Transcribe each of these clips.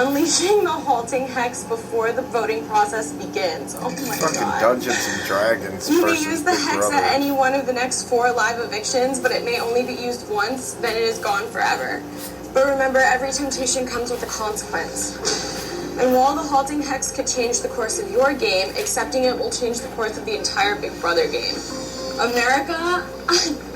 Unleashing the halting hex before the voting process begins. Oh my Fucking god. Dungeons and Dragons. You may use the Big hex Brother. at any one of the next 4 live evictions, but it may only be used once, then it is gone forever. But remember, every temptation comes with a consequence. And while the halting hex could change the course of your game, accepting it will change the course of the entire Big Brother game. America,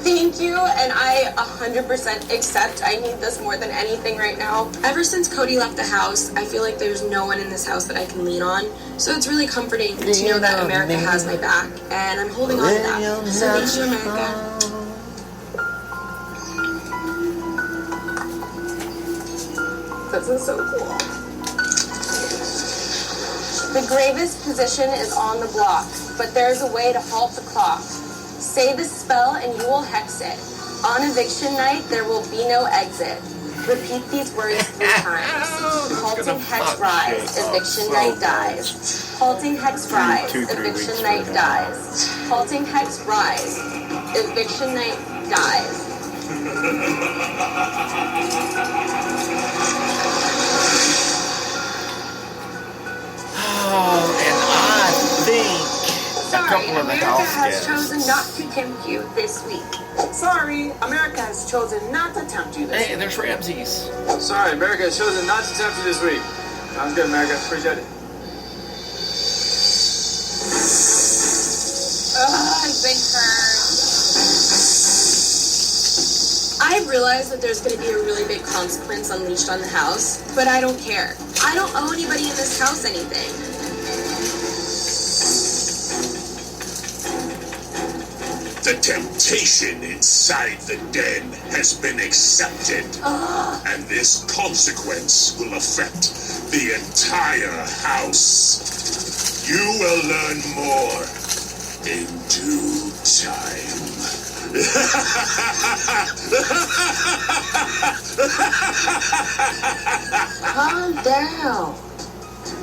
thank you, and I 100% accept. I need this more than anything right now. Ever since Cody left the house, I feel like there's no one in this house that I can lean on. So it's really comforting to know that America has my back, and I'm holding on to that. So thank you, America. This is so cool. The gravest position is on the block, but there's a way to halt the clock. Say the spell and you will hex it. On eviction night, there will be no exit. Repeat these words 3 times. Halting hex rise, eviction night dies. Halting hex rise, eviction night dies. Halting hex rise, eviction night dies. Oh, and I think Sorry, America has chosen not to tempt you this week. Sorry, America has chosen not to tempt you this week. Hey, there's Ramses. Sorry, America has chosen not to tempt you this week. Sounds good, America. Appreciate it. I've been hurt. I realize that there's going to be a really big consequence unleashed on the house, but I don't care. I don't owe anybody in this house anything. The temptation inside the den has been accepted, and this consequence will affect the entire house. You will learn more in due time. Calm down.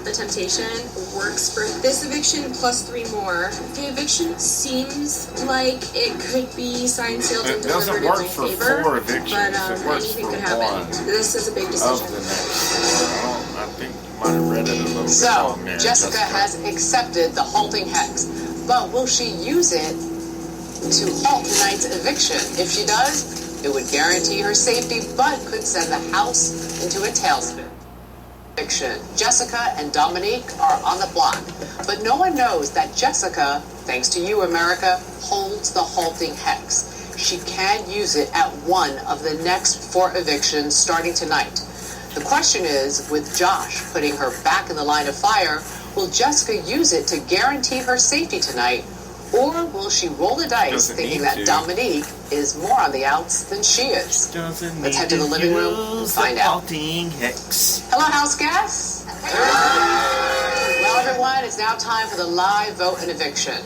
The temptation works for this eviction plus 3 more. The eviction seems like it could be signed, sealed, and It doesn't delivered in my work for favor. 4 evictions. But It works anything for could happen. 1 This is a big of decision. the next. Well, I think you might have read it a little bit So, wrong there. Jessica has accepted the halting hex, but will she use it to halt tonight's eviction? If she does, it would guarantee her safety, but could send the house into a tailspin. Eviction. Jessica and Dominique are on the block, but no one knows that Jessica, thanks to you, America, holds the halting hex. She can use it at one of the next 4 evictions starting tonight. The question is, with Josh putting her back in the line of fire, will Jessica use it to guarantee her safety tonight, or will she roll the dice thinking that Dominique is more on the outs than she is? Let's head to the living room and find out. Hex. Hello, house guests. Well, everyone, it's now time for the live vote and eviction.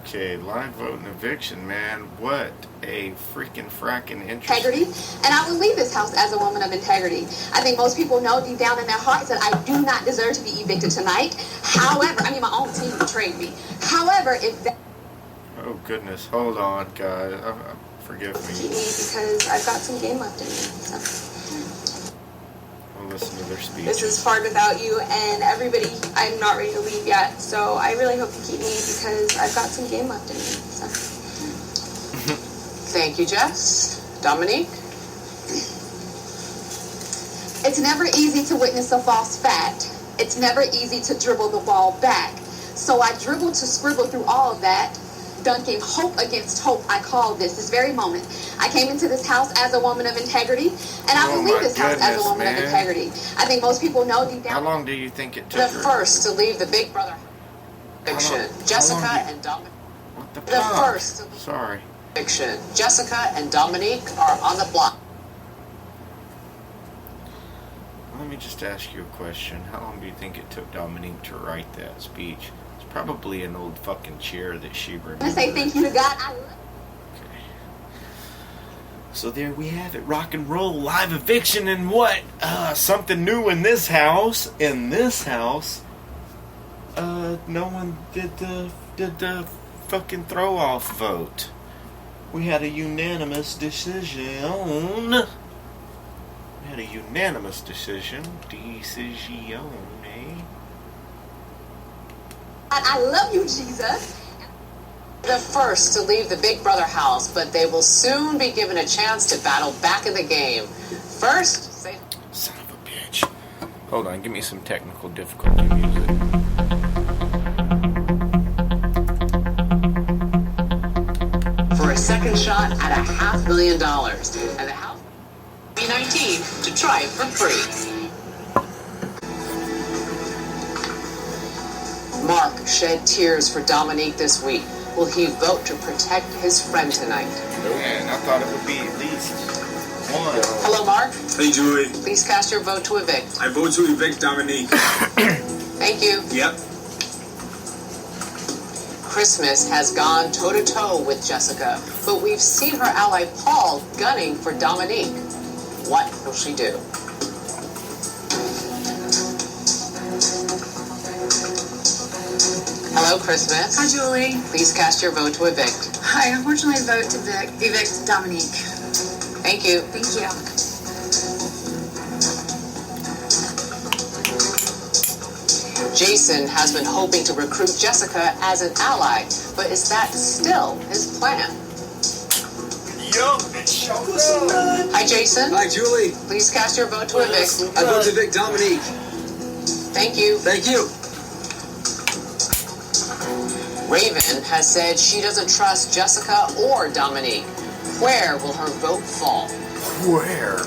Okay, live vote and eviction, man. What a freaking fracking integrity, and I will leave this house as a woman of integrity. I think most people know deep down in their hearts that I do not deserve to be evicted tonight. However, I mean, my own team betrayed me. However, if that... Oh, goodness. Hold on, guys. Forgive me. Because I've got some game left in me. So. I'll listen to their speech. This is hard without you, and everybody, I'm not ready to leave yet. So I really hope you keep me because I've got some game left in me. So. Thank you, Jess. Dominique? It's never easy to witness a false fact. It's never easy to dribble the ball back. So I dribbled to scribble through all of that. Dunking hope against hope, I call this very moment. I came into this house as a woman of integrity, and I will leave this house as a woman of integrity. I think most people know deep down... How long do you think it took The her? first to leave the Big Brother eviction. Jessica and Dominique. What the The fuck? first to leave Sorry. eviction. Jessica and Dominique are on the block. Let me just ask you a question. How long do you think it took Dominique to write that speech? It's probably an old fucking chair that she remembers. I say thank you to God. I love Okay. So there we have it. Rock and roll live eviction and what? Something new in this house. In this house. No one did the fucking throw off vote. We had a unanimous decision. We had a unanimous decision. Decision, eh? I love you, Jesus. The first to leave the Big Brother house, but they will soon be given a chance to battle back in the game. First, say... Son of a bitch. Hold on, give me some technical difficulty music. For a second shot at $500,000. And the house BB19 to try it for free. Mark shed tears for Dominique this week. Will he vote to protect his friend tonight? And I thought it would be at least one. Hello, Mark. Hey, Julie. Please cast your vote to evict. I vote to evict Dominique. Thank you. Yep. Christmas has gone toe-to-toe with Jessica, but we've seen her ally Paul gunning for Dominique. What will she do? Hello, Christmas. Hi, Julie. Please cast your vote to evict. I unfortunately vote to evict Dominique. Thank you. Thank you. Jason has been hoping to recruit Jessica as an ally, but is that still his plan? Yo, it's showtime. Hi, Jason. Hi, Julie. Please cast your vote to evict. I vote to evict Dominique. Thank you. Thank you. Raven has said she doesn't trust Jessica or Dominique. Where will her vote fall? Where?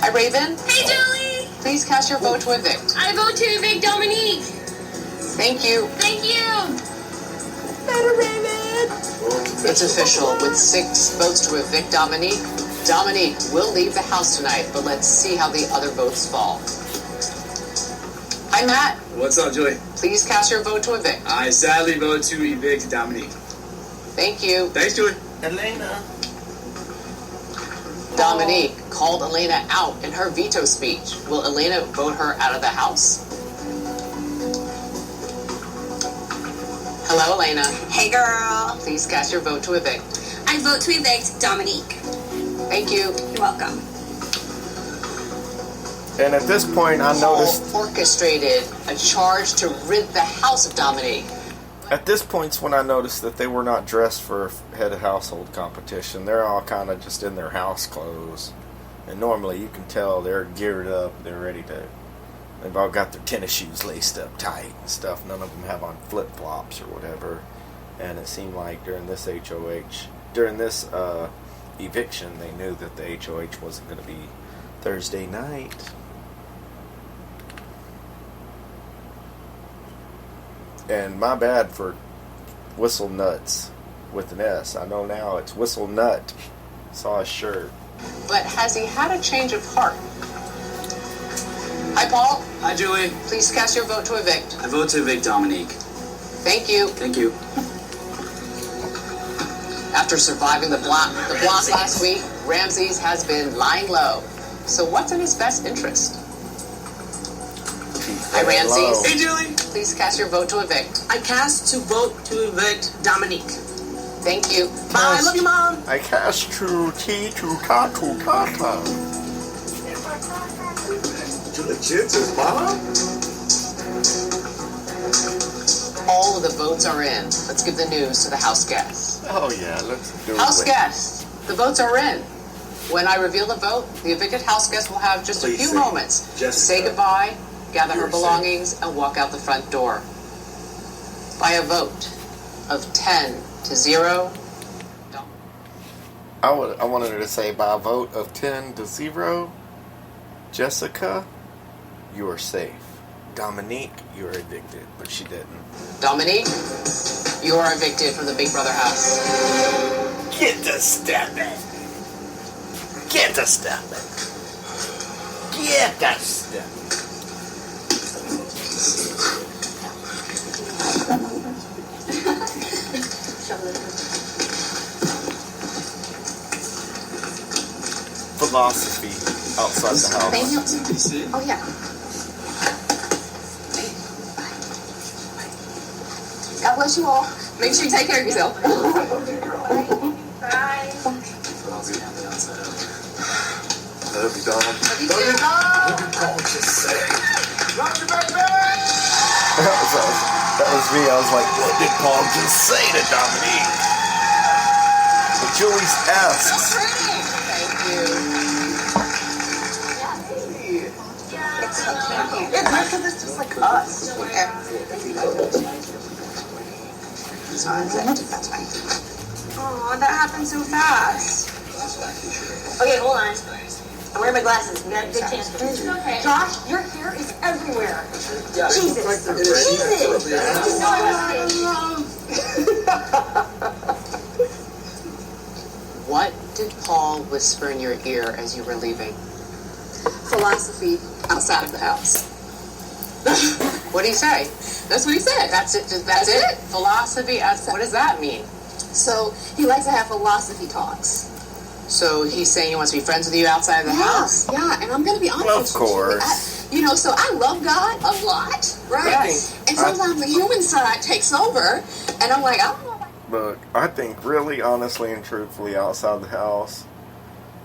Hi, Raven. Hey, Julie! Please cast your vote to evict. I vote to evict Dominique. Thank you. Thank you. It's official. With 6 votes to evict Dominique, Dominique will leave the house tonight, but let's see how the other votes fall. Hi, Matt. What's up, Julie? Please cast your vote to evict. I sadly vote to evict Dominique. Thank you. Thanks, Julie. Elena. Dominique called Elena out in her veto speech. Will Elena vote her out of the house? Hello, Elena. Hey, girl. Please cast your vote to evict. I vote to evict Dominique. Thank you. You're welcome. And at this point, I noticed. Paul orchestrated a charge to rid the house of Dominique. At this point's when I noticed that they were not dressed for head of household competition. They're all kind of just in their house clothes. And normally you can tell they're geared up, they're ready to... They've all got their tennis shoes laced up tight and stuff. None of them have on flip-flops or whatever. And it seemed like during this eviction, they knew that the HOH wasn't going to be Thursday night. And my bad for Whistle Nuts with an S. I know now it's Whistle Nut. Saw his shirt. But has he had a change of heart? Hi, Paul. Hi, Julie. Please cast your vote to evict. I vote to evict Dominique. Thank you. Thank you. After surviving the block last week, Ramses has been lying low. So what's in his best interest? Hi, Ramses. Hey, Julie. Please cast your vote to evict. I cast to vote to evict Dominique. Thank you. Bye. I love you, Mom. I cast to T to Kata. You legit his mom? All of the votes are in. Let's give the news to the house guests. Oh yeah, let's do it. House guests, the votes are in. When I reveal the vote, the evicted house guest will have just a few moments to say goodbye, gather her belongings, and walk out the front door. By a vote of 10-0. I wanted her to say by a vote of 10-0. Jessica, you are safe. Dominique, you are evicted, but she didn't. Dominique, you are evicted from the Big Brother house. Get to stepping. Get to stepping. Get to stepping. Philosophy outside the house. Oh, yeah. God bless you all. Make sure you take care of yourself. Bye. Love you, Dom. Love you Love you, too. Dom. What did Paul just say? Love you, baby. That was me. I was like, what did Paul just say to Dominique? But Julie's asks. Thank you. It's so cute. It's nice because it's just like us. That's fine. Oh, that happened so fast. Okay, hold on. I'm wearing my glasses. We got a good chance. Okay. Josh, your hair is everywhere. Yeah, Jesus. What did Paul whisper in your ear as you were leaving? Philosophy outside of the house. What did he say? That's what he said. That's it. That's it. Philosophy. What does that mean? So he likes to have philosophy talks. So he's saying he wants to be friends with you outside of the house? Yeah, and I'm going to be honest Of with you. course. So I love God a lot, right? Yes. And sometimes the human side takes over, and I'm like, I don't know. Look, I think really, honestly, and truthfully, outside the house,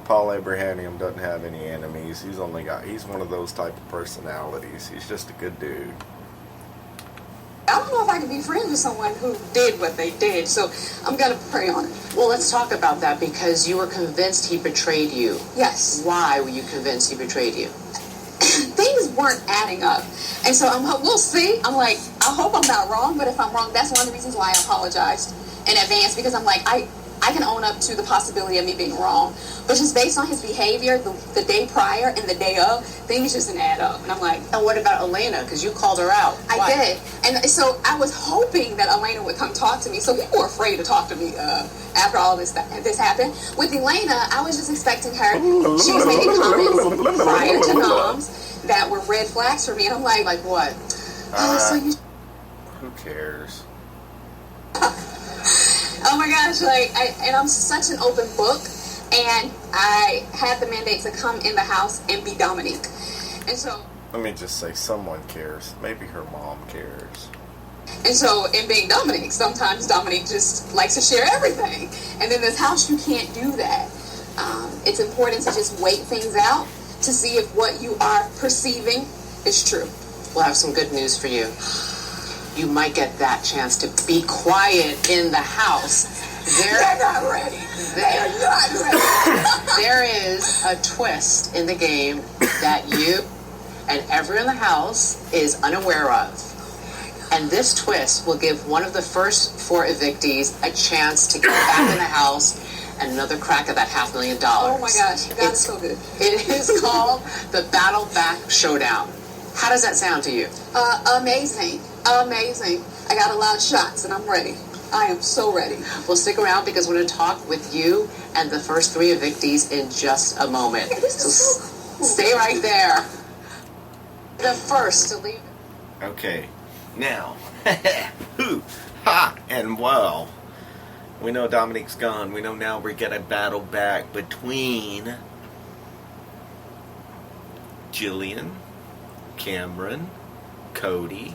Paul Abrahamian doesn't have any enemies. He's one of those type of personalities. He's just a good dude. I don't know if I can be friends with someone who did what they did, so I'm going to pray on it. Well, let's talk about that because you were convinced he betrayed you. Yes. Why were you convinced he betrayed you? Things weren't adding up. And so we'll see. I'm like, I hope I'm not wrong, but if I'm wrong, that's one of the reasons why I apologized in advance, because I'm like, I can own up to the possibility of me being wrong. But just based on his behavior the day prior and the day of, things just didn't add up. And I'm like, And what about Elena? Because you called her out. I Why? did. And so I was hoping that Elena would come talk to me. So people were afraid to talk to me after all this happened. With Elena, I was just expecting her. She was making comments prior to Noms that were red flags for me. And I'm like what? so you... Who cares? Oh my gosh, and I'm such an open book, and I had the mandate to come in the house and be Dominique. And so... Let me just say, someone cares. Maybe her mom cares. And so, in being Dominique, sometimes Dominique just likes to share everything. And in this house, you can't do that. It's important to just wait things out to see if what you are perceiving is true. We'll have some good news for you. You might get that chance to be quiet in the house. They're not ready. They're not ready. There is a twist in the game that you and everyone in the house is unaware of. And this twist will give one of the first 4 evictees a chance to get back in the house and another crack at that $500,000. Oh my gosh, you got it so good. It is called the Battle Back Showdown. How does that sound to you? Amazing. Amazing. I got a lot of shots and I'm ready. I am so ready. Well, stick around because we're going to talk with you and the first 3 evictees in just a moment. This is so cool. Stay right there. The first to leave. Okay, now, who, ha, and well, we know Dominique's gone. We know now we get a battle back between Jillian, Cameron, Cody,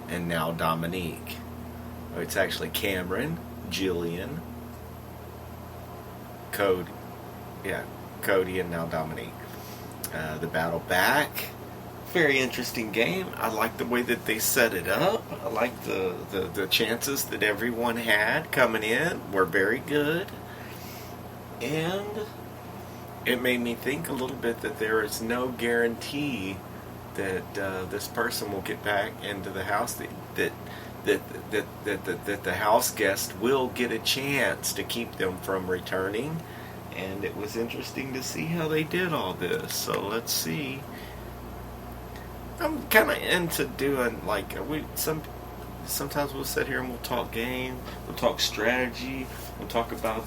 and now Dominique. It's actually Cameron, Jillian, Cody, and now Dominique. The battle back. Very interesting game. I like the way that they set it up. I like the chances that everyone had coming in were very good. And it made me think a little bit that there is no guarantee that this person will get back into the house, that the house guest will get a chance to keep them from returning. And it was interesting to see how they did all this. So let's see. I'm kind of into doing sometimes we'll sit here and we'll talk game, we'll talk strategy, we'll talk about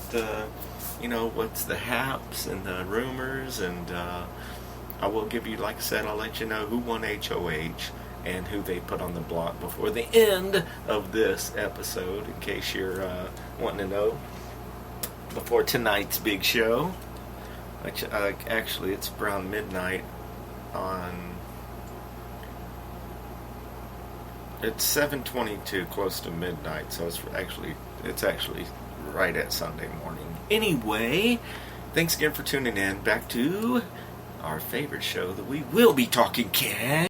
what's the haps and the rumors, and I will give you, like I said, I'll let you know who won HOH and who they put on the block before the end of this episode, in case you're wanting to know, before tonight's big show, which actually it's around midnight on... It's 7:22, close to midnight, so it's actually right at Sunday morning. Anyway, thanks again for tuning in. Back to our favorite show that we will be talking cash.